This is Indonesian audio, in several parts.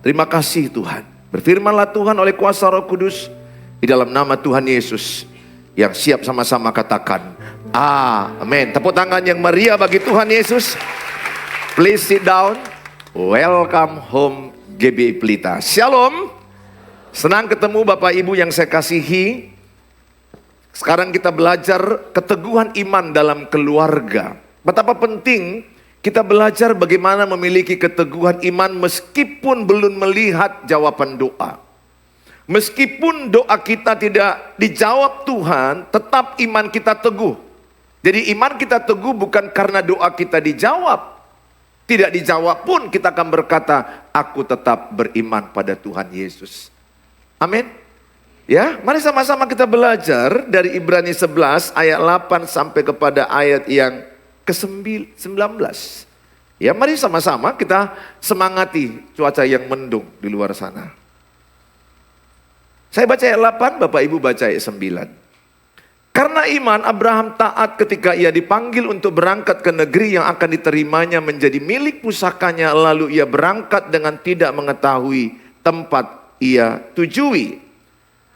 Terima kasih Tuhan. Berfirmanlah Tuhan oleh kuasa Roh Kudus di dalam nama Tuhan Yesus. Yang siap sama-sama katakan amin. Tepuk tangan yang meriah bagi Tuhan Yesus. Please sit down. Welcome home GBI Pelita. Shalom. Senang ketemu Bapak Ibu yang saya kasihi. Sekarang kita belajar keteguhan iman dalam keluarga. Betapa penting kita belajar bagaimana memiliki keteguhan iman meskipun belum melihat jawaban doa. Meskipun doa kita tidak dijawab Tuhan, tetap iman kita teguh. Jadi iman kita teguh bukan karena doa kita dijawab. Tidak dijawab pun kita akan berkata, aku tetap beriman pada Tuhan Yesus. Amin. Ya, mari sama-sama kita belajar dari Ibrani 11 ayat 8 sampai kepada ayat yang ke-19. Ya, mari sama-sama kita semangati cuaca yang mendung di luar sana. Saya baca ayat 8, Bapak Ibu baca ayat 9. Karena iman Abraham taat ketika ia dipanggil untuk berangkat ke negeri yang akan diterimanya menjadi milik pusakanya, lalu ia berangkat dengan tidak mengetahui tempat ia tujui.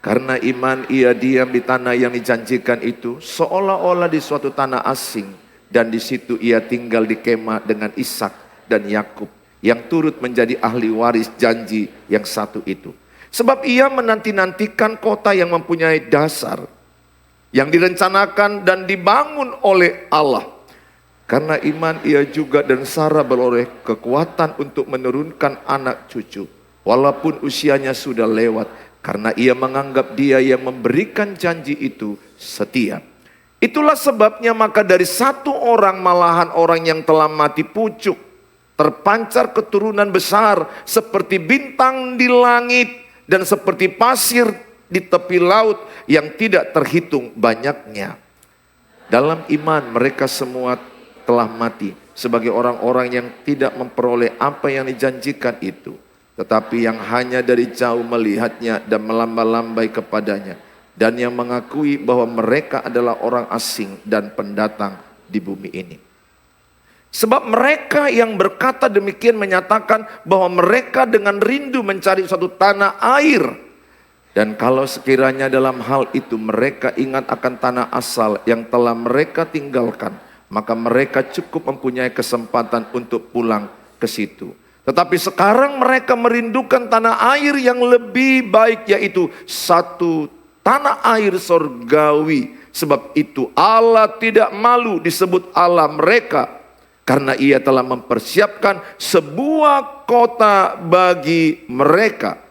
Karena iman ia diam di tanah yang dijanjikan itu, seolah-olah di suatu tanah asing, dan di situ ia tinggal di kemah dengan Ishak dan Yakub yang turut menjadi ahli waris janji yang satu itu. Sebab ia menanti-nantikan kota yang mempunyai dasar, yang direncanakan dan dibangun oleh Allah. Karena iman ia juga dan Sarah beroleh kekuatan untuk menurunkan anak cucu, walaupun usianya sudah lewat. Karena ia menganggap dia yang memberikan janji itu setia. Itulah sebabnya maka dari satu orang malahan orang yang telah mati pucuk, terpancar keturunan besar seperti bintang di langit dan seperti pasir di tepi laut yang tidak terhitung banyaknya. Dalam iman mereka semua telah mati sebagai orang-orang yang tidak memperoleh apa yang dijanjikan itu, tetapi yang hanya dari jauh melihatnya dan melambai-lambai kepadanya, dan yang mengakui bahwa mereka adalah orang asing dan pendatang di bumi ini. Sebab mereka yang berkata demikian menyatakan bahwa mereka dengan rindu mencari suatu tanah air. Dan kalau sekiranya dalam hal itu mereka ingat akan tanah asal yang telah mereka tinggalkan, maka mereka cukup mempunyai kesempatan untuk pulang ke situ. Tetapi sekarang mereka merindukan tanah air yang lebih baik, yaitu satu tanah air sorgawi. Sebab itu Allah tidak malu disebut Allah mereka, karena ia telah mempersiapkan sebuah kota bagi mereka.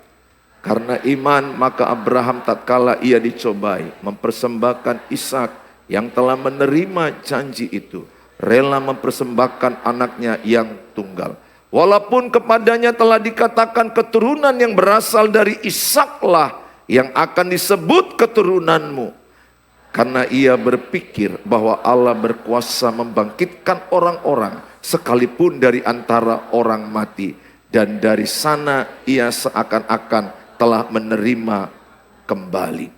Karena iman maka Abraham tatkala ia dicobai mempersembahkan Ishak yang telah menerima janji itu, rela mempersembahkan anaknya yang tunggal. Walaupun kepadanya telah dikatakan keturunan yang berasal dari Ishaklah yang akan disebut keturunanmu. Karena ia berpikir bahwa Allah berkuasa membangkitkan orang-orang sekalipun dari antara orang mati. Dan dari sana ia seakan-akan telah menerima kembali.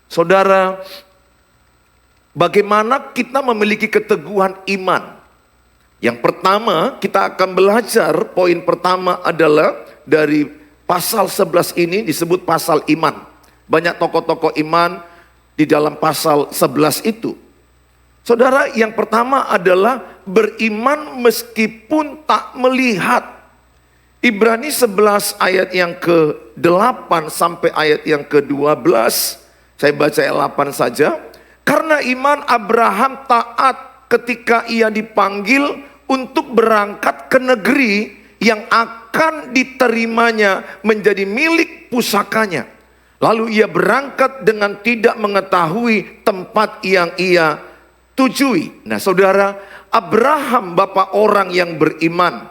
Saudara, bagaimana kita memiliki keteguhan iman? Yang pertama kita akan belajar, poin pertama adalah dari pasal 11 ini disebut pasal iman. Banyak tokoh-tokoh iman di dalam pasal 11 itu. Saudara, yang pertama adalah beriman meskipun tak melihat. Ibrani 11 ayat yang ke-8 sampai ayat yang ke-12. Saya baca ayat 8 saja. Karena iman Abraham taat ketika ia dipanggil untuk berangkat ke negeri yang akan diterimanya menjadi milik pusakanya. Lalu ia berangkat dengan tidak mengetahui tempat yang ia tujui. Nah saudara, Abraham bapak orang yang beriman.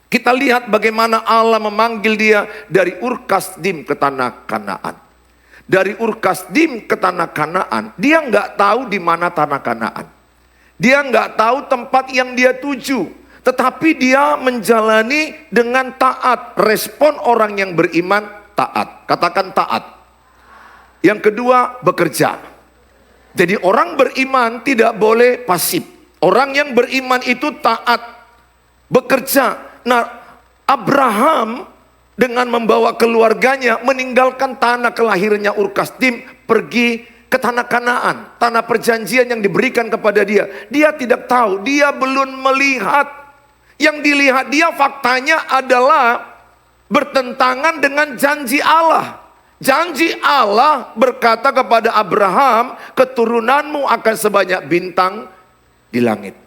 Kita lihat bagaimana Allah memanggil dia dari Ur Kasdim ke tanah Kanaan. Dari Ur Kasdim ke tanah Kanaan, dia nggak tahu di mana tanah Kanaan. Dia nggak tahu tempat yang dia tuju, tetapi dia menjalani dengan taat. Respon orang yang beriman taat. Katakan taat. Yang kedua, bekerja. Jadi orang beriman tidak boleh pasif. Orang yang beriman itu taat, bekerja. Nah, Abraham dengan membawa keluarganya meninggalkan tanah kelahirannya Ur Kasdim, pergi ke tanah Kanaan, tanah perjanjian yang diberikan kepada dia. Dia tidak tahu, dia belum melihat. Yang dilihat dia faktanya adalah bertentangan dengan janji Allah. Janji Allah berkata kepada Abraham, keturunanmu akan sebanyak bintang di langit,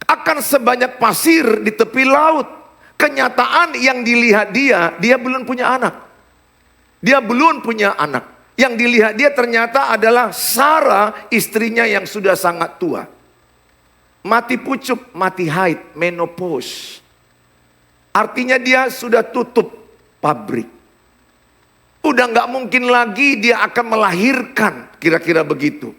akan sebanyak pasir di tepi laut. Kenyataan yang dilihat dia belum punya anak. Dia belum punya anak. Yang dilihat dia ternyata adalah Sarah, istrinya yang sudah sangat tua. Mati pucuk, mati haid, menopause. Artinya dia sudah tutup pabrik. Udah nggak mungkin lagi dia akan melahirkan, kira-kira begitu.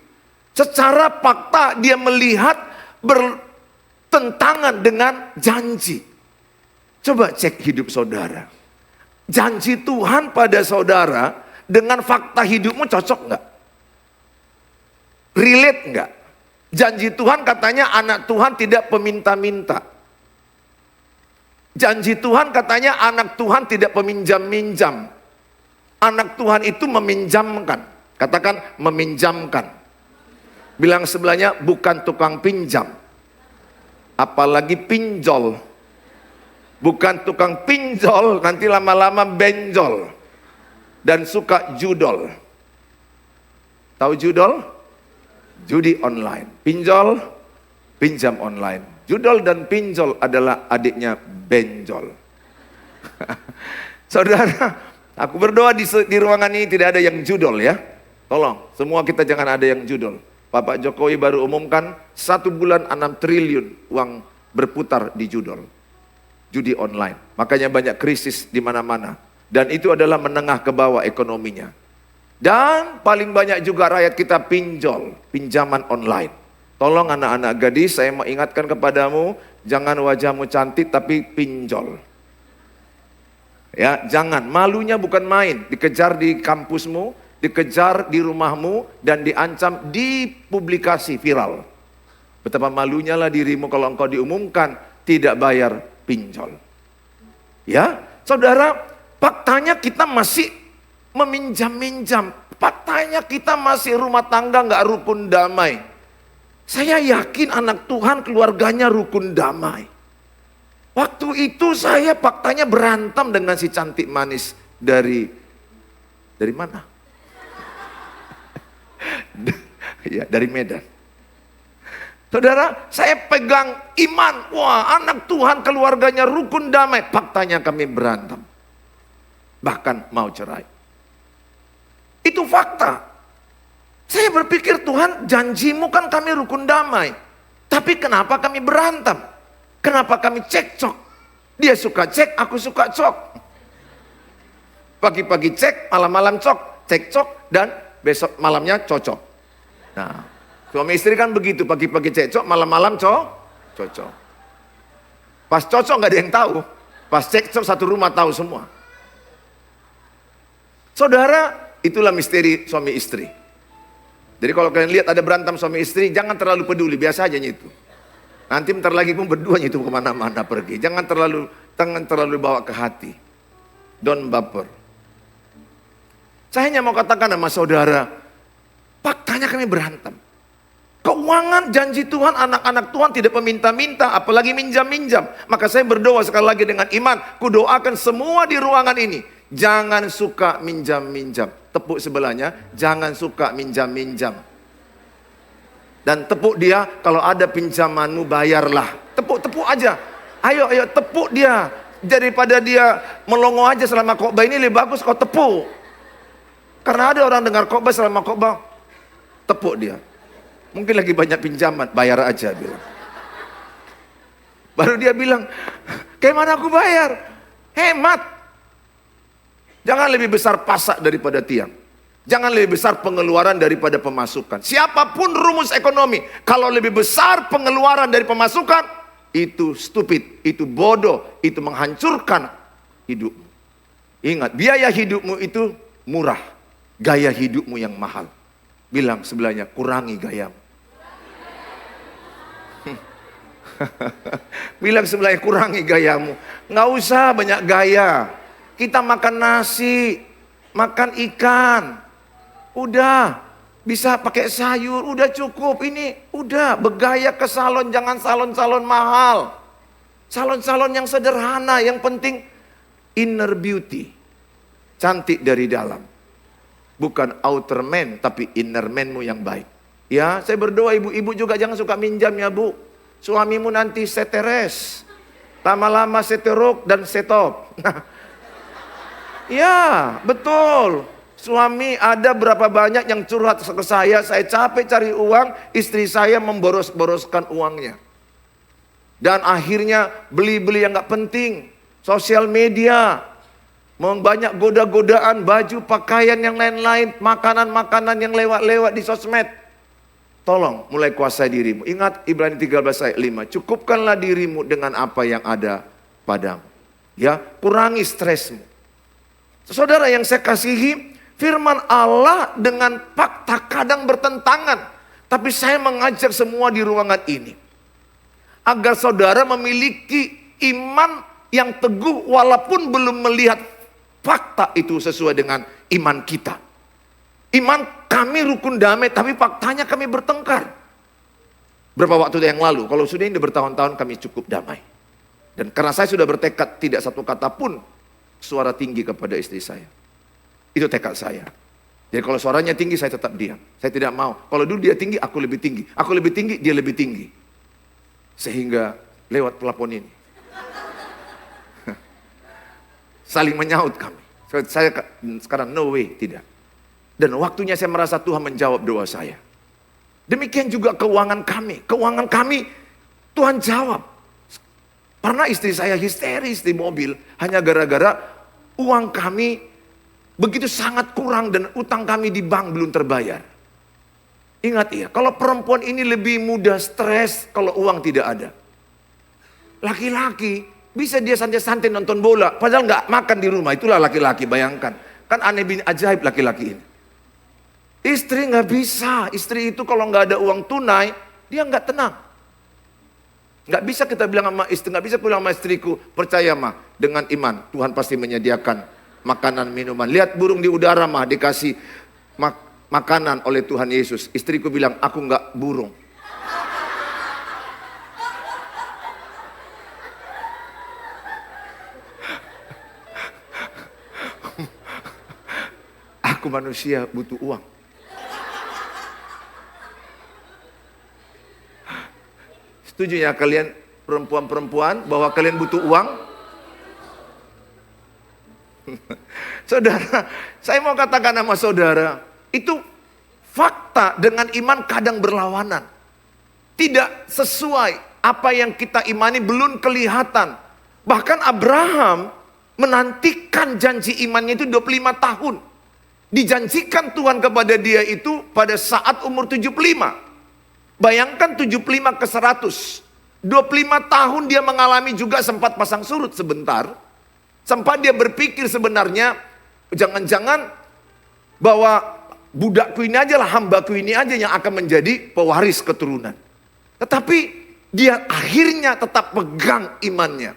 Secara fakta dia melihat bertentangan dengan janji. Coba cek hidup saudara. Janji Tuhan pada saudara dengan fakta hidupmu cocok nggak? Relate nggak? Janji Tuhan katanya anak Tuhan tidak peminta-minta. Janji Tuhan katanya anak Tuhan tidak peminjam-minjam. Anak Tuhan itu meminjamkan. Katakan meminjamkan. Bilang sebelahnya bukan tukang pinjam. Apalagi pinjol. Bukan tukang pinjol, nanti lama-lama benjol. Dan suka judol. Tahu judol? Judi online. Pinjol, pinjam online. Judol dan pinjol adalah adiknya benjol. Saudara, aku berdoa di ruangan ini tidak ada yang judol ya. Tolong, semua kita jangan ada yang judol. Bapak Jokowi baru umumkan 1 bulan 6 triliun uang berputar di judol. Judi online. Makanya banyak krisis di mana-mana. Dan itu adalah menengah ke bawah ekonominya. Dan paling banyak juga rakyat kita pinjol, pinjaman online. Tolong anak-anak gadis, saya mau ingatkan kepadamu, jangan wajahmu cantik tapi pinjol. Ya, jangan. Malunya bukan main, dikejar di kampusmu, dikejar di rumahmu, dan diancam di publikasi viral. Betapa malunya lah dirimu kalau engkau diumumkan tidak bayar pinjol. Ya, saudara, faktanya kita masih meminjam-minjam. Faktanya kita masih rumah tangga nggak rukun damai. Saya yakin anak Tuhan keluarganya rukun damai. Waktu itu saya faktanya berantem dengan si cantik manis dari mana? Ya, dari Medan. Saudara, saya pegang iman. Wah, anak Tuhan keluarganya rukun damai. Faktanya kami berantem. Bahkan mau cerai. Itu fakta. Saya berpikir Tuhan janjimu kan kami rukun damai. Tapi kenapa kami berantem? Kenapa kami cekcok? Dia suka cek, aku suka cok. Pagi-pagi cek, malam-malam cok. Cekcok dan besok malamnya cocok. Nah, suami istri kan begitu, pagi-pagi cekcok, malam-malam cocok. Pas cocok nggak ada yang tahu, pas cekcok satu rumah tahu semua. Saudara, itulah misteri suami istri. Jadi kalau kalian lihat ada berantem suami istri, jangan terlalu peduli, biasa aja nyitu. Nanti bentar lagi pun berdua nyitu kemana-mana pergi. Jangan terlalu bawa ke hati. Don't baper. Saya hanya mau katakan sama saudara, faktanya kami berantem. Keuangan janji Tuhan, anak-anak Tuhan tidak meminta-minta, apalagi minjam-minjam. Maka saya berdoa sekali lagi dengan iman, kudoakan semua di ruangan ini, jangan suka minjam-minjam. Tepuk sebelahnya, jangan suka minjam-minjam. Dan tepuk dia, kalau ada pinjamanmu bayarlah. Tepuk aja. Ayo tepuk dia. Daripada dia melongo aja selama khotbah ini, lebih bagus kau tepuk. Karena ada orang dengar khotbah selama khotbah, tepuk dia. Mungkin lagi banyak pinjaman, bayar aja bilang. Baru dia bilang, kayak mana aku bayar? Hemat. Jangan lebih besar pasak daripada tiang. Jangan lebih besar pengeluaran daripada pemasukan. Siapapun rumus ekonomi, kalau lebih besar pengeluaran dari pemasukan, itu stupid, itu bodoh, itu menghancurkan hidupmu. Ingat, biaya hidupmu itu murah, gaya hidupmu yang mahal. Bilang sebelahnya, kurangi gayamu. Bilang sebelahnya, kurangi gayamu. Nggak usah banyak gaya. Kita makan nasi, makan ikan. Udah, bisa pakai sayur, udah cukup. Ini udah, bergaya ke salon, jangan salon-salon mahal. Salon-salon yang sederhana, yang penting inner beauty. Cantik dari dalam. Bukan outer man, tapi inner manmu yang baik. Ya, saya berdoa ibu-ibu juga jangan suka minjam ya bu. Suamimu nanti seteres. Lama-lama seterok dan setop. Ya, betul. Suami ada berapa banyak yang curhat ke saya capek cari uang, istri saya memboros-boroskan uangnya. Dan akhirnya beli-beli yang gak penting. Sosial media, banyak goda-godaan, baju, pakaian yang lain-lain, makanan-makanan yang lewat-lewat di sosmed. Tolong mulai kuasai dirimu. Ingat Ibrani 13 ayat 5, cukupkanlah dirimu dengan apa yang ada padamu. Ya, kurangi stresmu. Saudara yang saya kasihi, firman Allah dengan fakta kadang bertentangan. Tapi saya mengajak semua di ruangan ini, agar saudara memiliki iman yang teguh walaupun belum melihat fakta itu sesuai dengan iman kita. Iman kami rukun damai, tapi faktanya kami bertengkar. Berapa waktu yang lalu, kalau sudah ini bertahun-tahun kami cukup damai. Dan karena saya sudah bertekad tidak satu kata pun suara tinggi kepada istri saya. Itu tekad saya. Jadi kalau suaranya tinggi saya tetap diam. Saya tidak mau. Kalau dulu dia tinggi, aku lebih tinggi. Aku lebih tinggi, dia lebih tinggi. Sehingga lewat pelapon ini. Saling menyaut kami. Saya sekarang no way, tidak. Dan waktunya saya merasa Tuhan menjawab doa saya. Demikian juga keuangan kami. Keuangan kami Tuhan jawab. Pernah istri saya histeris di mobil hanya gara-gara uang kami begitu sangat kurang dan utang kami di bank belum terbayar. Ingat ya, kalau perempuan ini lebih mudah stres kalau uang tidak ada. Laki-laki bisa dia santai-santai nonton bola, padahal nggak makan di rumah. Itulah laki-laki, bayangkan. Kan aneh bin ajaib laki-laki ini. Istri nggak bisa. Istri itu kalau nggak ada uang tunai, dia nggak tenang. Nggak bisa kita bilang sama istri, nggak bisa bilang sama istriku, percaya mah dengan iman Tuhan pasti menyediakan makanan minuman. Lihat burung di udara mah dikasih makanan oleh Tuhan Yesus. Istriku bilang aku nggak burung. Aku manusia butuh uang. Setuju ya kalian perempuan-perempuan bahwa kalian butuh uang? Saudara, saya mau katakan sama saudara, itu fakta dengan iman kadang berlawanan. Tidak sesuai apa yang kita imani belum kelihatan. Bahkan Abraham menantikan janji imannya itu 25 tahun. Dijanjikan Tuhan kepada dia itu pada saat umur 75. Bayangkan 75 ke 100. 25 tahun dia mengalami juga sempat pasang surut sebentar. Sempat dia berpikir sebenarnya jangan-jangan bahwa budakku ini aja lah, hambaku ini aja yang akan menjadi pewaris keturunan. Tetapi dia akhirnya tetap pegang imannya.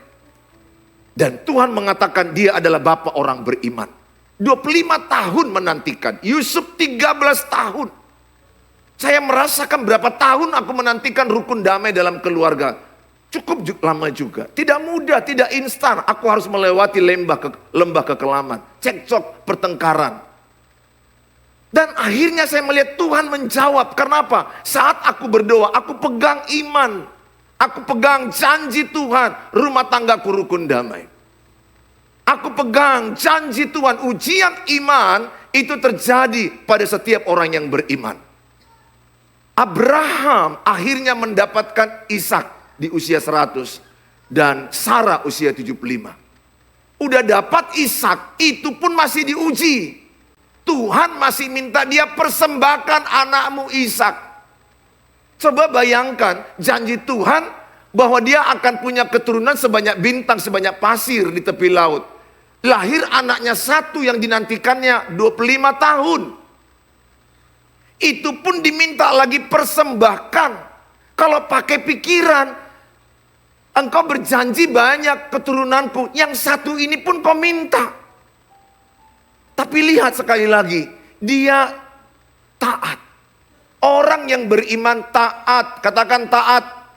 Dan Tuhan mengatakan dia adalah bapa orang beriman. 25 tahun menantikan. Yusuf 13 tahun. Saya merasakan berapa tahun aku menantikan rukun damai dalam keluarga. Cukup lama juga. Tidak mudah, tidak instan. Aku harus melewati lembah kekelaman. Cekcok, pertengkaran. Dan akhirnya saya melihat Tuhan menjawab. Kenapa? Saat aku berdoa, aku pegang iman. Aku pegang janji Tuhan. Rumah tanggaku rukun damai. Aku pegang janji Tuhan. Ujian iman itu terjadi pada setiap orang yang beriman. Abraham akhirnya mendapatkan Ishak di usia 100 dan Sarah usia 75. Udah dapat Ishak, itu pun masih diuji. Tuhan masih minta dia persembahkan anakmu Ishak. Coba bayangkan janji Tuhan bahwa dia akan punya keturunan sebanyak bintang, sebanyak pasir di tepi laut. Lahir anaknya satu yang dinantikannya 25 tahun. Itu pun diminta lagi persembahkan. Kalau pakai pikiran, engkau berjanji banyak keturunanku, yang satu ini pun kau minta. Tapi lihat sekali lagi, dia taat. Orang yang beriman taat, katakan taat,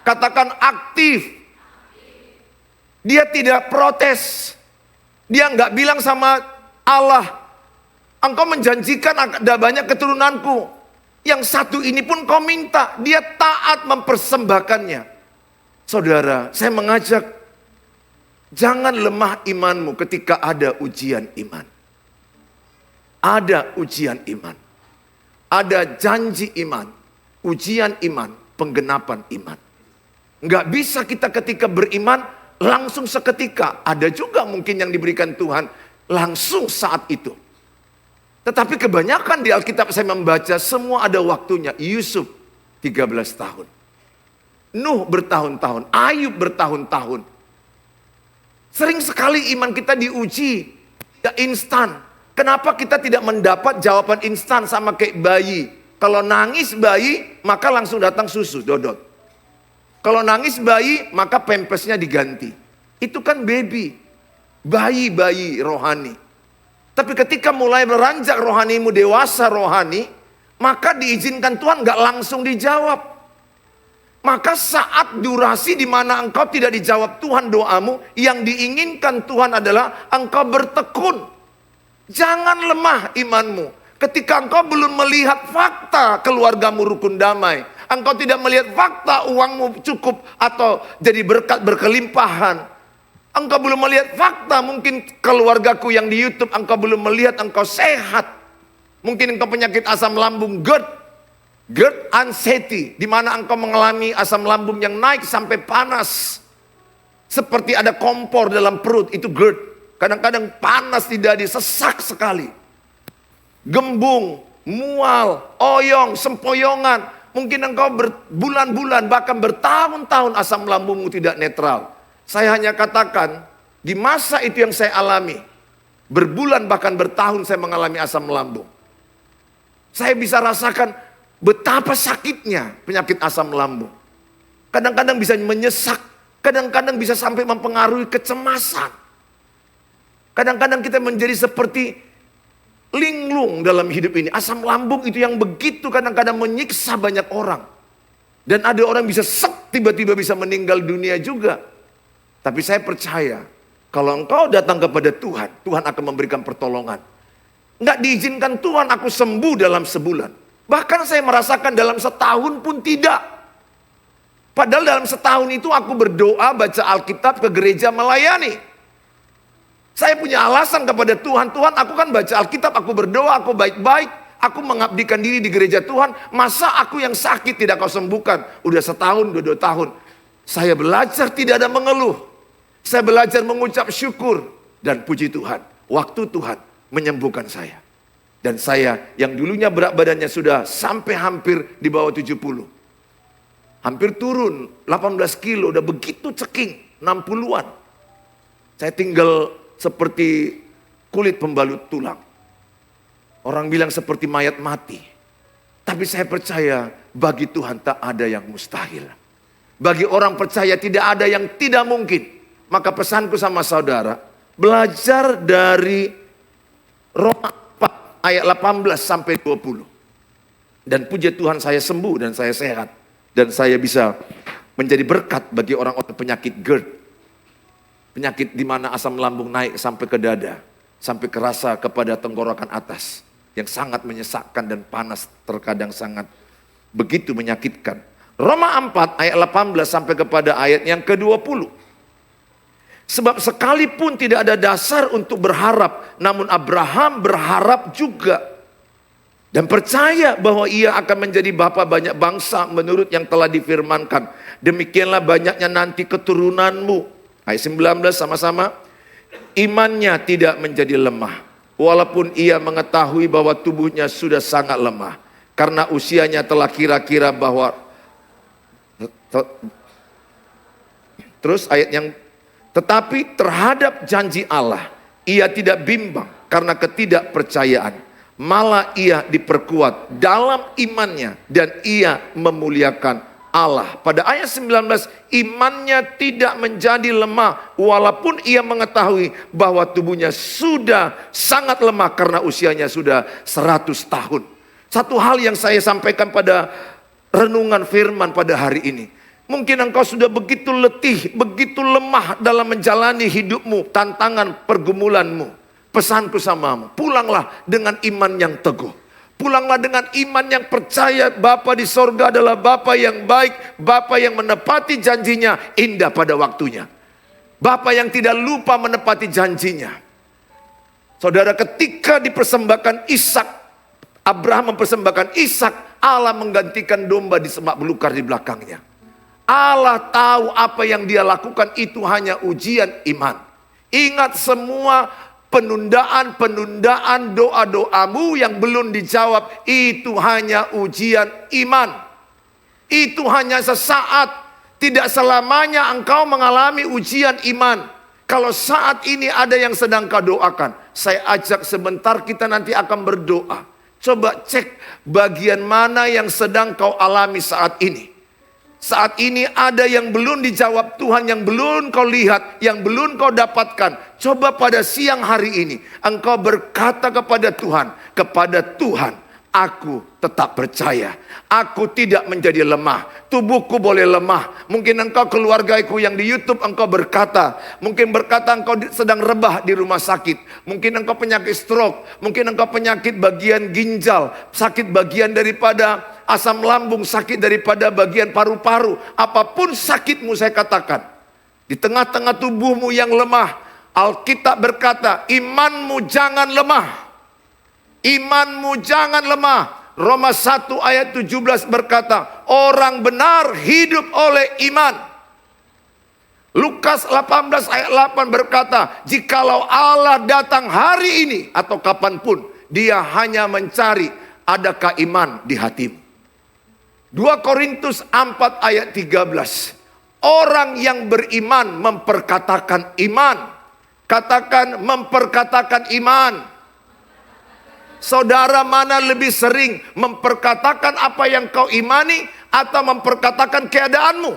katakan aktif. Dia tidak protes. Dia nggak bilang sama Allah, engkau menjanjikan ada banyak keturunanku, yang satu ini pun kau minta. Dia taat mempersembahkannya. Saudara, saya mengajak, jangan lemah imanmu ketika ada ujian iman. Ada ujian iman. Ada janji iman. Ujian iman, penggenapan iman. Nggak bisa kita ketika beriman langsung seketika. Ada juga mungkin yang diberikan Tuhan langsung saat itu. Tetapi kebanyakan di Alkitab saya membaca semua ada waktunya. Yusuf 13 tahun. Nuh bertahun-tahun. Ayub bertahun-tahun. Sering sekali iman kita diuji. Tidak instan. Kenapa kita tidak mendapat jawaban instan sama kayak bayi? Kalau nangis bayi, maka langsung datang susu, dodot. Kalau nangis bayi, maka pampasnya diganti. Itu kan baby. Bayi-bayi rohani. Tapi ketika mulai beranjak rohanimu, dewasa rohani, maka diizinkan Tuhan gak langsung dijawab. Maka saat durasi di mana engkau tidak dijawab Tuhan doamu, yang diinginkan Tuhan adalah engkau bertekun. Jangan lemah imanmu. Ketika engkau belum melihat fakta keluargamu rukun damai, engkau tidak melihat fakta uangmu cukup atau jadi berkat berkelimpahan, engkau belum melihat fakta mungkin keluargaku yang di YouTube, engkau belum melihat engkau sehat. Mungkin engkau penyakit asam lambung GERD anxiety, di mana engkau mengalami asam lambung yang naik sampai panas. Seperti ada kompor dalam perut, itu GERD. Kadang-kadang panas di dada, sesak sekali. Gembung, mual, oyong, sempoyongan. Mungkin engkau berbulan-bulan, bahkan bertahun-tahun asam lambungmu tidak netral. Saya hanya katakan, di masa itu yang saya alami, berbulan bahkan bertahun saya mengalami asam lambung. Saya bisa rasakan betapa sakitnya penyakit asam lambung. Kadang-kadang bisa menyesak, kadang-kadang bisa sampai mempengaruhi kecemasan. Kadang-kadang kita menjadi seperti linglung dalam hidup ini. Asam lambung itu yang begitu kadang-kadang menyiksa banyak orang. Dan ada orang bisa tiba-tiba bisa meninggal dunia juga. Tapi saya percaya, kalau engkau datang kepada Tuhan, Tuhan akan memberikan pertolongan. Nggak diizinkan Tuhan aku sembuh dalam sebulan. Bahkan saya merasakan dalam setahun pun tidak. Padahal dalam setahun itu aku berdoa, baca Alkitab, ke gereja melayani. Saya punya alasan kepada Tuhan. Tuhan, aku kan baca Alkitab, aku berdoa, aku baik-baik. Aku mengabdikan diri di gereja Tuhan. Masa aku yang sakit tidak kau sembuhkan? Udah setahun, udah 2 tahun. Saya belajar tidak ada mengeluh. Saya belajar mengucap syukur. Dan puji Tuhan, waktu Tuhan menyembuhkan saya. Dan saya yang dulunya berat badannya sudah sampai hampir di bawah 70. Hampir turun 18 kilo, udah begitu ceking, 60-an. Saya tinggal seperti kulit pembalut tulang. Orang bilang seperti mayat mati. Tapi saya percaya bagi Tuhan tak ada yang mustahil. Bagi orang percaya tidak ada yang tidak mungkin. Maka pesanku sama saudara, belajar dari Roma 4 ayat 18 sampai 20. Dan puji Tuhan saya sembuh dan saya sehat. Dan saya bisa menjadi berkat bagi orang-orang penyakit GERD. Penyakit di mana asam lambung naik sampai ke dada, sampai kerasa kepada tenggorokan atas, yang sangat menyesakkan dan panas, terkadang sangat begitu menyakitkan. Roma 4 ayat 18 sampai kepada ayat yang ke-20. Sebab sekalipun tidak ada dasar untuk berharap, namun Abraham berharap juga dan percaya bahwa ia akan menjadi bapa banyak bangsa menurut yang telah difirmankan. Demikianlah banyaknya nanti keturunanmu. Ayat 19 sama-sama. Imannya tidak menjadi lemah, walaupun ia mengetahui bahwa tubuhnya sudah sangat lemah, karena usianya telah kira-kira bahwa. Terus ayat yang, tetapi terhadap janji Allah ia tidak bimbang karena ketidakpercayaan, malah ia diperkuat dalam imannya dan ia memuliakan Allah. Pada ayat 19, imannya tidak menjadi lemah walaupun ia mengetahui bahwa tubuhnya sudah sangat lemah karena usianya sudah 100 tahun. Satu hal yang saya sampaikan pada renungan firman pada hari ini. Mungkin engkau sudah begitu letih, begitu lemah dalam menjalani hidupmu, tantangan pergumulanmu. Pesanku samamu, pulanglah dengan iman yang teguh. Pulanglah dengan iman yang percaya Bapa di sorga adalah Bapa yang baik, Bapa yang menepati janjinya indah pada waktunya. Bapa yang tidak lupa menepati janjinya. Saudara, ketika dipersembahkan Ishak, Abraham mempersembahkan Ishak, Allah menggantikan domba di semak belukar di belakangnya. Allah tahu apa yang dia lakukan itu hanya ujian iman. Ingat semua penundaan doa-doamu yang belum dijawab itu hanya ujian iman. Itu hanya sesaat, tidak selamanya engkau mengalami ujian iman. Kalau saat ini ada yang sedang kau doakan, saya ajak sebentar kita nanti akan berdoa. Coba cek bagian mana yang sedang kau alami saat ini. Saat ini ada yang belum dijawab Tuhan, yang belum kau lihat, yang belum kau dapatkan. Coba pada siang hari ini engkau berkata kepada Tuhan, aku tetap percaya. Aku tidak menjadi lemah. Tubuhku boleh lemah. Mungkin engkau keluargaku yang di YouTube engkau berkata. Mungkin berkata engkau sedang rebah di rumah sakit. Mungkin engkau penyakit stroke. Mungkin engkau penyakit bagian ginjal. Sakit bagian daripada asam lambung, sakit daripada bagian paru-paru. Apapun sakitmu saya katakan. Di tengah-tengah tubuhmu yang lemah. Alkitab berkata, imanmu jangan lemah. Imanmu jangan lemah. Roma 1 ayat 17 berkata, orang benar hidup oleh iman. Lukas 18 ayat 8 berkata, jikalau Allah datang hari ini atau kapanpun, dia hanya mencari adakah iman di hatimu. 2 Korintus 4 ayat 13. Orang yang beriman memperkatakan iman. Katakan memperkatakan iman. Saudara, mana lebih sering memperkatakan apa yang kau imani atau memperkatakan keadaanmu?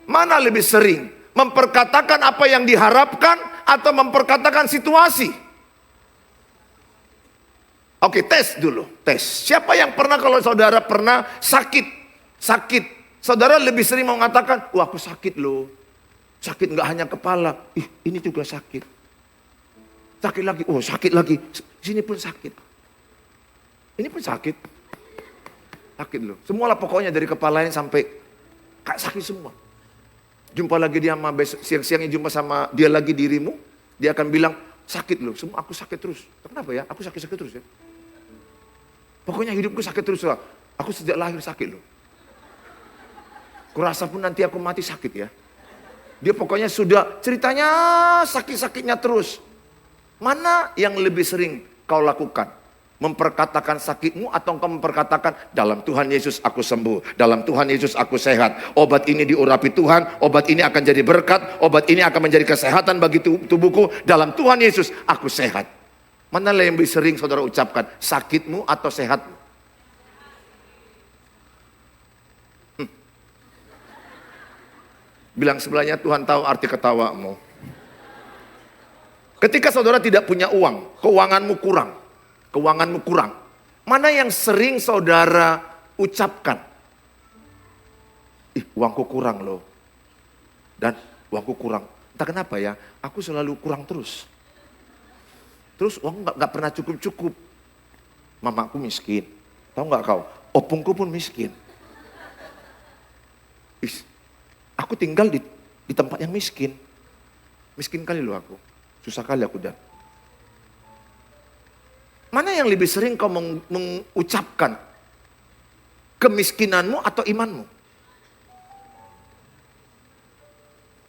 Mana lebih sering memperkatakan apa yang diharapkan atau memperkatakan situasi? Oke, tes dulu, tes. Siapa yang pernah, kalau saudara pernah sakit, saudara lebih sering mengatakan, wah aku sakit loh. Sakit nggak hanya kepala, ini juga sakit. Sakit lagi, oh sakit lagi, sini pun sakit. Ini pun sakit. Sakit loh. Semualah pokoknya dari kepalanya sampai sakit semua. Jumpa lagi dia sama siang-siangnya jumpa sama dia lagi dirimu, dia akan bilang, sakit loh, semua aku sakit terus. Kenapa ya? Aku sakit-sakit terus ya. Pokoknya hidupku sakit terus lah. Aku sejak lahir sakit loh. Kurasa pun nanti aku mati sakit ya. Dia pokoknya sudah ceritanya sakit-sakitnya terus. Mana yang lebih sering kau lakukan? Memperkatakan sakitmu atau engkau memperkatakan dalam Tuhan Yesus aku sembuh, dalam Tuhan Yesus aku sehat, obat ini diurapi Tuhan, obat ini akan jadi berkat, obat ini akan menjadi kesehatan bagi tubuhku, dalam Tuhan Yesus aku sehat. Mana yang lebih sering saudara ucapkan, sakitmu atau sehatmu? Bilang sebelahnya, Tuhan tahu arti ketawamu. Ketika saudara tidak punya uang, keuanganmu kurang. Mana yang sering saudara ucapkan? Uangku kurang loh. Dan uangku kurang. Entah kenapa ya, aku selalu kurang terus. Terus uang gak pernah cukup-cukup. Mamaku miskin. Tahu gak kau? Opungku pun miskin. Aku tinggal di tempat yang miskin. Miskin kali loh aku. Susah kali aku dan. Mana yang lebih sering kau mengucapkan? Kemiskinanmu atau imanmu?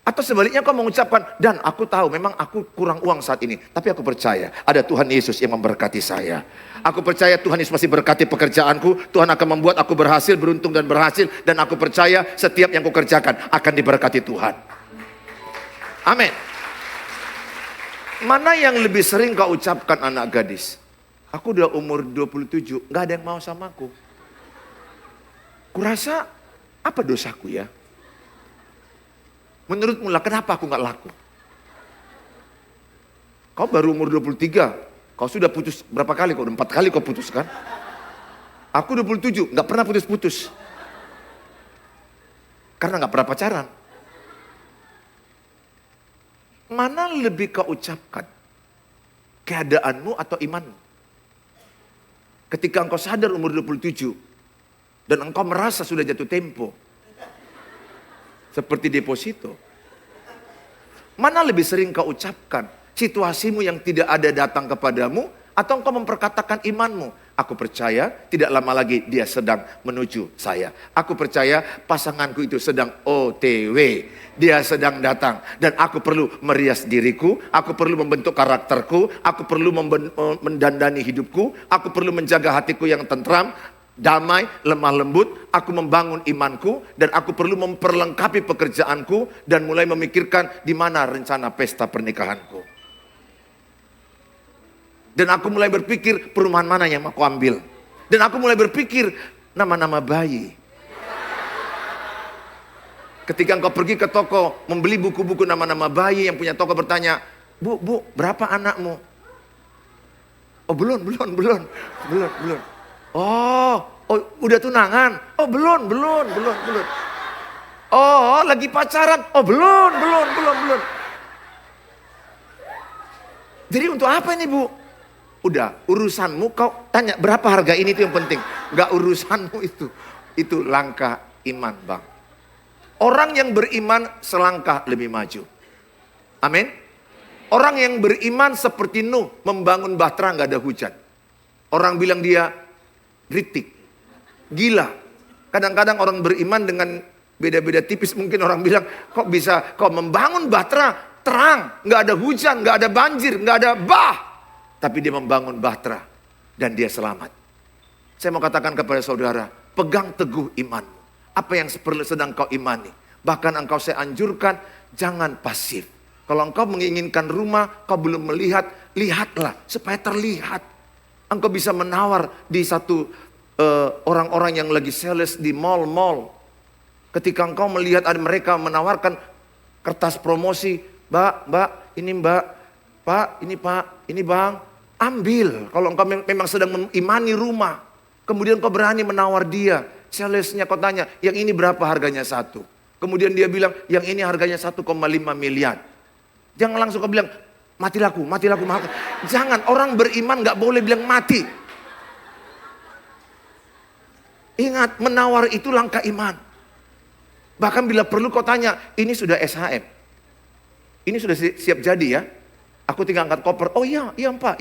Atau sebaliknya kau mengucapkan, dan aku tahu memang aku kurang uang saat ini. Tapi aku percaya ada Tuhan Yesus yang memberkati saya. Aku percaya Tuhan Yesus masih berkati pekerjaanku. Tuhan akan membuat aku berhasil, beruntung dan berhasil. Dan aku percaya setiap yang kukerjakan akan diberkati Tuhan. Amin. Mana yang lebih sering kau ucapkan anak gadis? Aku udah umur 27, gak ada yang mau sama aku. Kurasa apa dosaku ya? Menurutmu lah kenapa aku gak laku? Kau baru umur 23, kau sudah putus berapa kali? Kau udah 4 kali kau putus kan? Aku 27, gak pernah putus-putus. Karena gak pernah pacaran. Mana lebih kau ucapkan? Keadaanmu atau imanmu? Ketika engkau sadar umur 27, dan engkau merasa sudah jatuh tempo, seperti deposito. Mana lebih sering kau ucapkan? Situasimu yang tidak ada datang kepadamu, atau engkau memperkatakan imanmu? Aku percaya tidak lama lagi dia sedang menuju saya. Aku percaya pasanganku itu sedang OTW. Dia sedang datang. Dan aku perlu merias diriku. Aku perlu membentuk karakterku. Aku perlu mendandani hidupku. Aku perlu menjaga hatiku yang tentram, damai, lemah lembut. Aku membangun imanku. Dan aku perlu memperlengkapi pekerjaanku. Dan mulai memikirkan di mana rencana pesta pernikahanku. Dan aku mulai berpikir perumahan mana yang mau aku ambil. Dan aku mulai berpikir nama-nama bayi. Ketika engkau pergi ke toko membeli buku-buku nama-nama bayi, yang punya toko bertanya, Bu, berapa anakmu? Oh belum. Oh, udah tunangan? Oh belum. Oh lagi pacaran? Oh belum. Jadi untuk apa ini Bu? Udah, urusanmu kau tanya berapa harga ini, itu yang penting. Gak urusanmu itu. Itu langkah iman, Bang. Orang yang beriman selangkah lebih maju. Amin. Orang yang beriman seperti Nuh, membangun bahtera gak ada hujan. Orang bilang dia ritik, gila. Kadang-kadang orang beriman dengan beda-beda tipis, mungkin orang bilang, kok bisa kau membangun bahtera terang, gak ada hujan, gak ada banjir, gak ada bah. Tapi dia membangun bahtera dan dia selamat. Saya mau katakan kepada saudara, pegang teguh imanmu. Apa yang sedang kau imani. Bahkan engkau saya anjurkan, jangan pasif. Kalau engkau menginginkan rumah, kau belum melihat, lihatlah supaya terlihat. Engkau bisa menawar di satu orang-orang yang lagi sales di mall-mall. Ketika engkau melihat ada mereka menawarkan kertas promosi, Mbak, ini Mbak, Pak, ini Bang. Ambil, kalau engkau memang sedang mengimani rumah. Kemudian kau berani menawar dia. Salesnya kau tanya, yang ini berapa harganya satu? Kemudian dia bilang, yang ini harganya 1,5 miliar. Jangan langsung kau bilang, mati laku. Jangan, orang beriman gak boleh bilang mati. Ingat, menawar itu langkah iman. Bahkan bila perlu kau tanya, ini sudah SHM. Ini sudah siap jadi ya. Aku tinggal angkat koper. Oh iya Pak.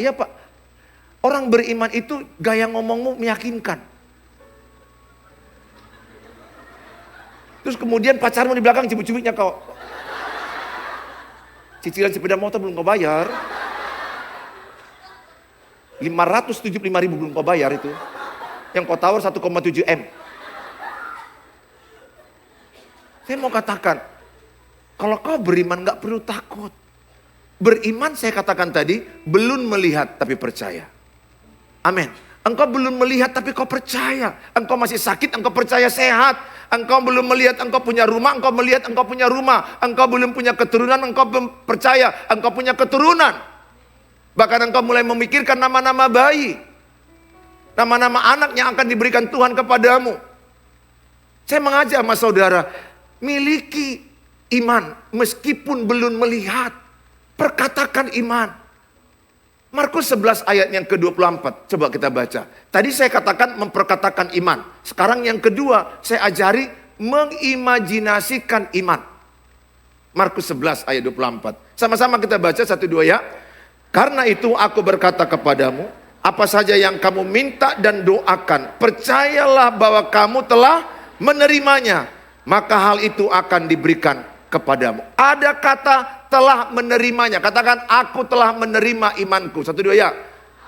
Orang beriman itu gaya ngomongmu meyakinkan. Terus kemudian pacarmu di belakang cubit-cubitnya kau. Cicilan sepeda motor belum kau bayar. 575.000 belum kau bayar itu. Yang kau tawar 1,7 M. Saya mau katakan, kalau kau beriman gak perlu takut. Beriman saya katakan tadi, belum melihat tapi percaya. Amin. Engkau belum melihat tapi kau percaya. Engkau masih sakit, engkau percaya sehat. Engkau belum melihat engkau punya rumah, engkau melihat engkau punya rumah. Engkau belum punya keturunan, engkau percaya engkau punya keturunan. Bahkan engkau mulai memikirkan nama-nama bayi. Nama-nama anak yang akan diberikan Tuhan kepadamu. Saya mengajak sama saudara, miliki iman meskipun belum melihat. Perkatakan iman. Markus 11 ayat yang ke-24. Coba kita baca. Tadi saya katakan memperkatakan iman. Sekarang yang kedua saya ajari mengimajinasikan iman. Markus 11 ayat 24. Sama-sama kita baca 1, 2 ya. Karena itu aku berkata kepadamu, apa saja yang kamu minta dan doakan, percayalah bahwa kamu telah menerimanya. Maka hal itu akan diberikan kepadamu. Ada kata telah menerimanya. Katakan, aku telah menerima imanku. 1, 2 ya.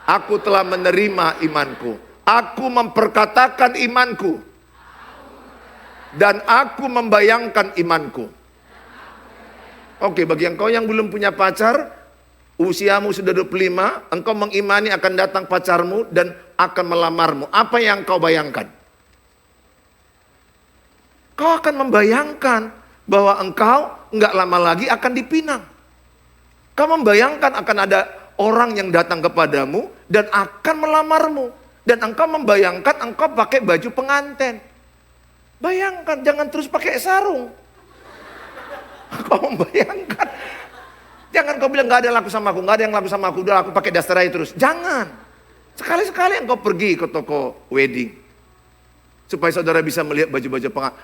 Aku telah menerima imanku. Aku memperkatakan imanku. Dan aku membayangkan imanku. Oke, bagi engkau yang belum punya pacar, usiamu sudah 25, engkau mengimani akan datang pacarmu dan akan melamarmu. Apa yang kau bayangkan? Kau akan membayangkan bahwa engkau nggak lama lagi akan dipinang. Kau membayangkan akan ada orang yang datang kepadamu dan akan melamarmu. Dan engkau membayangkan engkau pakai baju pengantin. Bayangkan, jangan terus pakai sarung. Kau membayangkan. Jangan kau bilang gak ada yang laku sama aku, gak ada yang laku sama aku, udah aku pakai daster aja terus. Jangan. Sekali-sekali engkau pergi ke toko wedding. Supaya saudara bisa melihat baju-baju pengantin.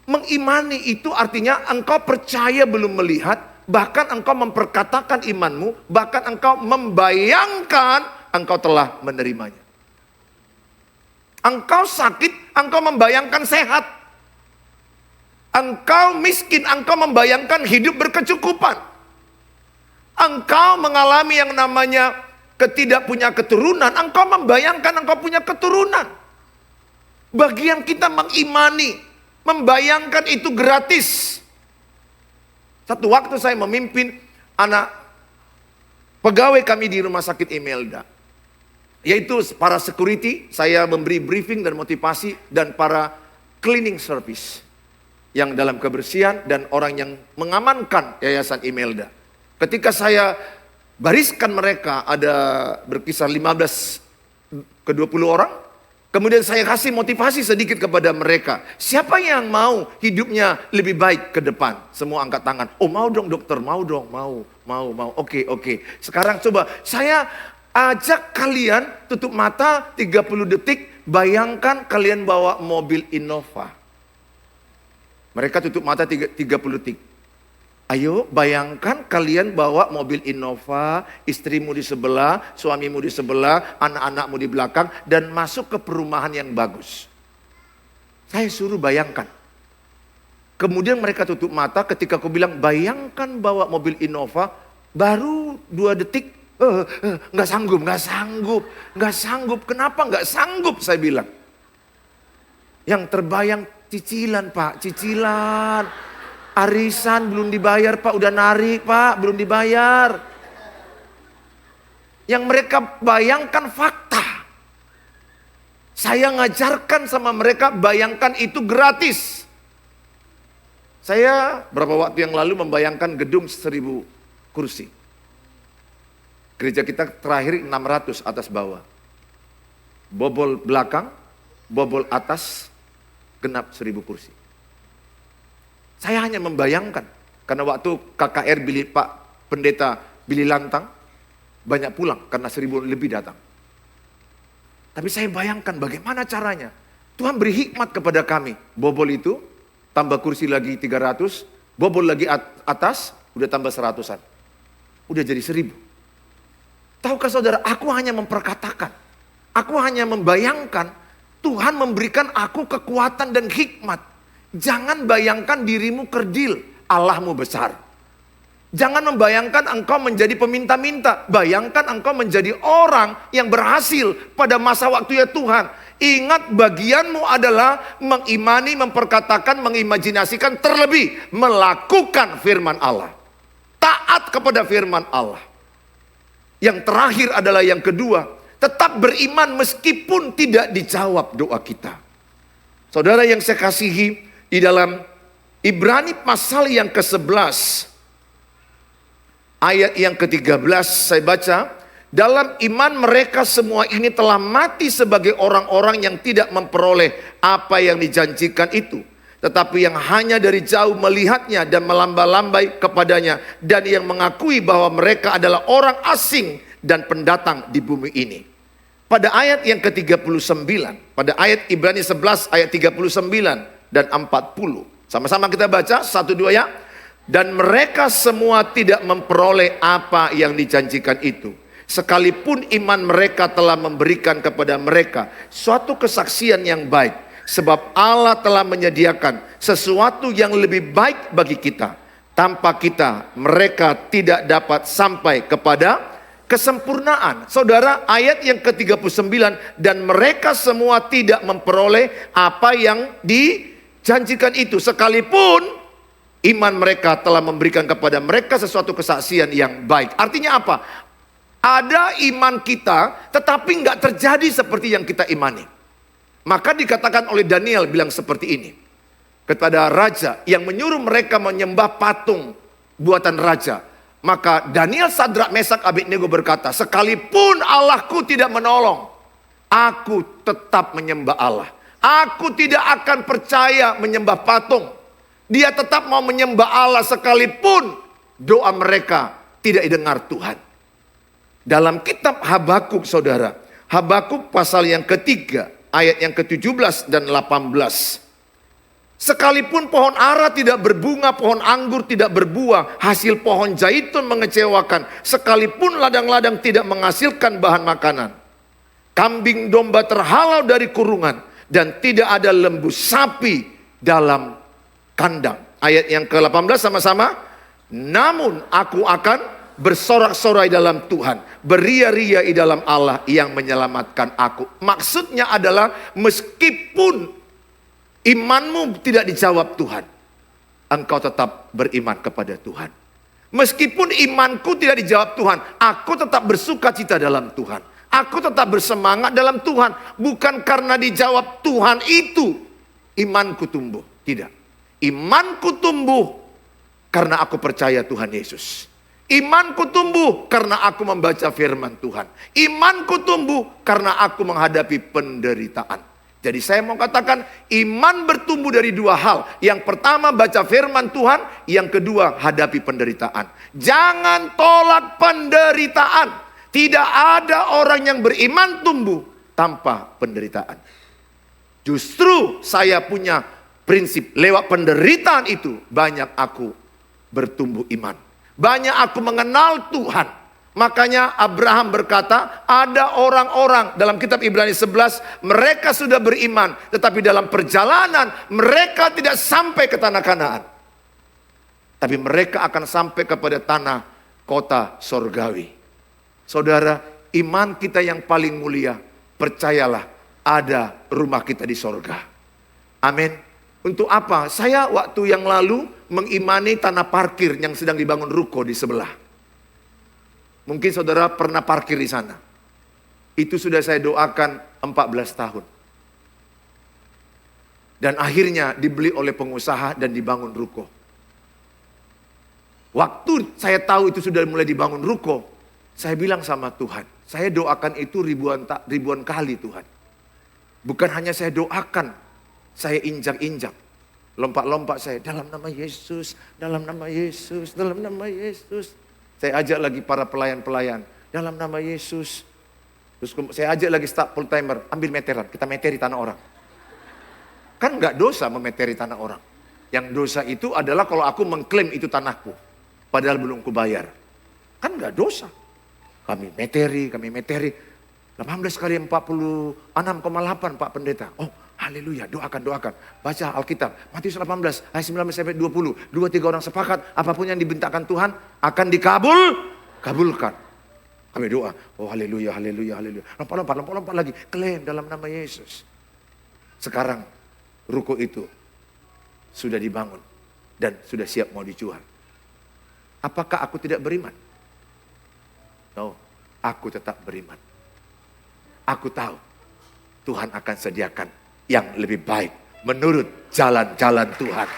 Mengimani itu artinya engkau percaya belum melihat, bahkan engkau memperkatakan imanmu, bahkan engkau membayangkan engkau telah menerimanya. Engkau sakit, engkau membayangkan sehat. Engkau miskin, engkau membayangkan hidup berkecukupan. Engkau mengalami yang namanya ketidakpunya keturunan, engkau membayangkan engkau punya keturunan. Bagian kita mengimani, membayangkan itu gratis. Satu waktu saya memimpin anak pegawai kami di rumah sakit Imelda. Yaitu para security, saya memberi briefing dan motivasi, dan para cleaning service. Yang dalam kebersihan dan orang yang mengamankan yayasan Imelda. Ketika saya bariskan mereka, ada berkisar 15 ke 20 orang. Kemudian saya kasih motivasi sedikit kepada mereka. Siapa yang mau hidupnya lebih baik ke depan? Semua angkat tangan. Oh mau dong dokter, mau dong, mau. Oke. Sekarang coba saya ajak kalian tutup mata 30 detik. Bayangkan kalian bawa mobil Innova. Mereka tutup mata 30 detik. Ayo bayangkan kalian bawa mobil Innova, istrimu di sebelah, suamimu di sebelah, anak-anakmu di belakang, dan masuk ke perumahan yang bagus. Saya suruh bayangkan. Kemudian mereka tutup mata ketika aku bilang bayangkan bawa mobil Innova, baru 2 detik, nggak sanggup. Kenapa nggak sanggup saya bilang? Yang terbayang cicilan Pak, cicilan. Arisan belum dibayar Pak, udah narik Pak, belum dibayar. Yang mereka bayangkan fakta. Saya ngajarkan sama mereka, bayangkan itu gratis. Saya berapa waktu yang lalu membayangkan gedung 1000 kursi. Gereja kita terakhir 600 atas bawah. Bobol belakang, bobol atas, genap 1000 kursi. Saya hanya membayangkan, karena waktu KKR Pak Pendeta Billy Lantang, banyak pulang karena 1000 lebih datang. Tapi saya bayangkan bagaimana caranya. Tuhan beri hikmat kepada kami. Bobol itu, tambah kursi lagi 300, bobol lagi atas, udah tambah 100-an. Udah jadi 1000. Tahukah saudara, aku hanya memperkatakan. Aku hanya membayangkan, Tuhan memberikan aku kekuatan dan hikmat. Jangan bayangkan dirimu kerdil, Allahmu besar. Jangan membayangkan engkau menjadi peminta-minta. Bayangkan engkau menjadi orang yang berhasil pada masa waktu ya Tuhan. Ingat bagianmu adalah mengimani, memperkatakan, mengimajinasikan, terlebih melakukan firman Allah. Taat kepada firman Allah. Yang terakhir adalah yang kedua, tetap beriman meskipun tidak dijawab doa kita. Saudara yang saya kasihi, di dalam Ibrani pasal yang ke-11, ayat yang ke-13 saya baca, dalam iman mereka semua ini telah mati sebagai orang-orang yang tidak memperoleh apa yang dijanjikan itu. Tetapi yang hanya dari jauh melihatnya dan melamba-lambai kepadanya. Dan yang mengakui bahwa mereka adalah orang asing dan pendatang di bumi ini. Pada ayat yang ke-39, pada ayat Ibrani 11 ayat 39 dan 40. Sama-sama kita baca, 1, 2 ya. Dan mereka semua tidak memperoleh apa yang dijanjikan itu. Sekalipun iman mereka telah memberikan kepada mereka suatu kesaksian yang baik. Sebab Allah telah menyediakan sesuatu yang lebih baik bagi kita. Tanpa kita, mereka tidak dapat sampai kepada kesempurnaan. Saudara, ayat yang ke-39, dan mereka semua tidak memperoleh apa yang dijanjikan itu, sekalipun iman mereka telah memberikan kepada mereka sesuatu kesaksian yang baik. Artinya apa? Ada iman kita, tetapi nggak terjadi seperti yang kita imani. Maka dikatakan oleh Daniel bilang seperti ini. kepada raja yang menyuruh mereka menyembah patung buatan raja. Maka Daniel, Sadrak, Mesak, Abednego berkata, sekalipun Allahku tidak menolong, aku tetap menyembah Allah. Aku tidak akan percaya menyembah patung. Dia tetap mau menyembah Allah sekalipun doa mereka tidak didengar Tuhan. Dalam kitab Habakuk, saudara, Habakuk pasal yang ketiga, ayat yang ke-17 dan 18. Sekalipun pohon ara tidak berbunga, pohon anggur tidak berbuah, hasil pohon zaitun mengecewakan, sekalipun ladang-ladang tidak menghasilkan bahan makanan, kambing domba terhalau dari kurungan, dan tidak ada lembu sapi dalam kandang. Ayat yang ke-18 sama-sama. Namun aku akan bersorak-sorai dalam Tuhan, beria-ria di dalam Allah yang menyelamatkan aku. Maksudnya adalah meskipun imanmu tidak dijawab Tuhan, engkau tetap beriman kepada Tuhan. Meskipun imanku tidak dijawab Tuhan, aku tetap bersuka cita dalam Tuhan. Aku tetap bersemangat dalam Tuhan. Bukan karena dijawab Tuhan itu imanku tumbuh. Tidak. Imanku tumbuh karena aku percaya Tuhan Yesus. Imanku tumbuh karena aku membaca firman Tuhan. Imanku tumbuh karena aku menghadapi penderitaan. Jadi saya mau katakan iman bertumbuh dari dua hal. Yang pertama baca firman Tuhan. Yang kedua hadapi penderitaan. Jangan tolak penderitaan. Tidak ada orang yang beriman tumbuh tanpa penderitaan. Justru saya punya prinsip lewat penderitaan itu banyak aku bertumbuh iman. Banyak aku mengenal Tuhan. Makanya Abraham berkata, ada orang-orang dalam kitab Ibrani 11, mereka sudah beriman, tetapi dalam perjalanan mereka tidak sampai ke tanah Kanaan. Tapi mereka akan sampai kepada tanah kota sorgawi. Saudara, iman kita yang paling mulia, percayalah ada rumah kita di sorga. Amin. Untuk apa? Saya waktu yang lalu mengimani tanah parkir yang sedang dibangun ruko di sebelah. Mungkin saudara pernah parkir di sana. Itu sudah saya doakan 14 tahun. Dan akhirnya dibeli oleh pengusaha dan dibangun ruko. Waktu saya tahu itu sudah mulai dibangun ruko, saya bilang sama Tuhan, saya doakan itu ribuan kali Tuhan. Bukan hanya saya doakan, saya injak-injak. Lompat-lompat saya, dalam nama Yesus, dalam nama Yesus, dalam nama Yesus. Saya ajak lagi para pelayan-pelayan, dalam nama Yesus. Terus saya ajak lagi staff full timer, ambil meteran, kita meteri tanah orang. Kan nggak dosa memeteri tanah orang. Yang dosa itu adalah kalau aku mengklaim itu tanahku, padahal belum kubayar. Kan nggak dosa. Kami meteri. 18 kali 46,8 Pak Pendeta. Oh, haleluya, doakan. Baca Alkitab, Matius 18, ayat 19-20. 2-3 orang sepakat, apapun yang dibentakkan Tuhan akan dikabulkan. Kami doa, oh haleluya. Lompat lagi, klaim dalam nama Yesus. Sekarang, ruko itu sudah dibangun dan sudah siap mau dijual. Apakah aku tidak beriman? No, aku tetap beriman. Aku tahu Tuhan akan sediakan yang lebih baik menurut jalan-jalan Tuhan.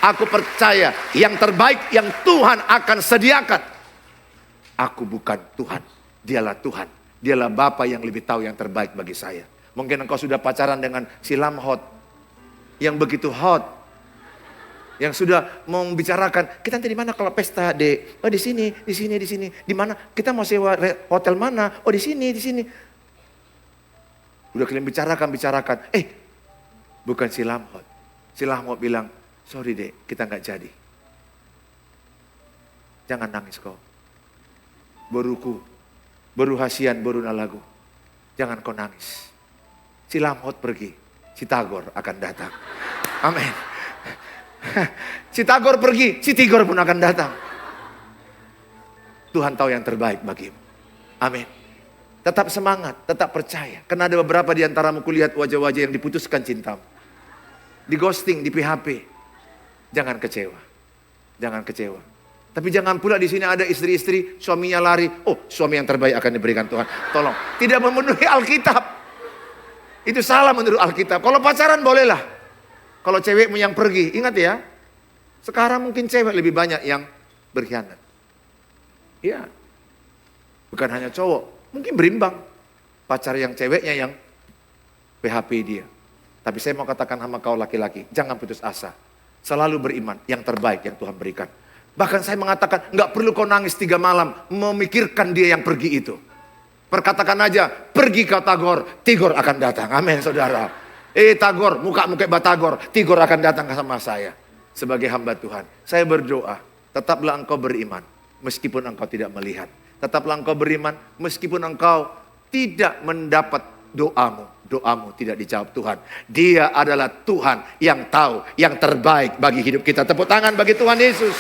Aku percaya yang terbaik yang Tuhan akan sediakan. Aku bukan Tuhan, dialah Tuhan. Dialah Bapa yang lebih tahu yang terbaik bagi saya. Mungkin engkau sudah pacaran dengan si lamhot yang begitu hot, yang sudah mau membicarakan, kita nanti di mana kalau pesta, Dek? Oh di sini. Di mana? Kita mau sewa hotel mana? Oh di sini. Udah kalian bicarakan. Bukan si lamhot. Si lamhot bilang, sorry Dek, kita nggak jadi. Jangan nangis kau. Baru hasian, baru nalagu. Jangan kau nangis. Si lamhot pergi, si Tagor akan datang. Amin. Si Tagor pergi, si Tigor pun akan datang. Tuhan tahu yang terbaik bagimu. Amin. Tetap semangat, tetap percaya. Karena ada beberapa di antaramu kulihat wajah-wajah yang diputuskan cintamu. Di ghosting, di PHP. Jangan kecewa. Tapi jangan pula di sini ada istri-istri, suaminya lari. Oh, suami yang terbaik akan diberikan Tuhan. Tolong, tidak memenuhi Alkitab. Itu salah menurut Alkitab. Kalau pacaran bolehlah. Kalau cewekmu yang pergi, ingat ya. Sekarang mungkin cewek lebih banyak yang berkhianat. Iya. Bukan hanya cowok, mungkin berimbang. Pacar yang ceweknya yang PHP dia. Tapi saya mau katakan sama kau laki-laki, jangan putus asa. Selalu beriman, yang terbaik yang Tuhan berikan. Bahkan saya mengatakan, nggak perlu kau nangis 3 malam, memikirkan dia yang pergi itu. Perkatakan aja, pergi kau Tagor, Tigor akan datang. Amin saudara. Tagor, muka-muka Batagor, Tigor akan datang sama saya. Sebagai hamba Tuhan, saya berdoa, tetaplah engkau beriman, meskipun engkau tidak melihat. Tetaplah engkau beriman, meskipun engkau tidak mendapat doamu. Doamu tidak dijawab Tuhan. Dia adalah Tuhan yang tahu yang terbaik bagi hidup kita. Tepuk tangan bagi Tuhan Yesus.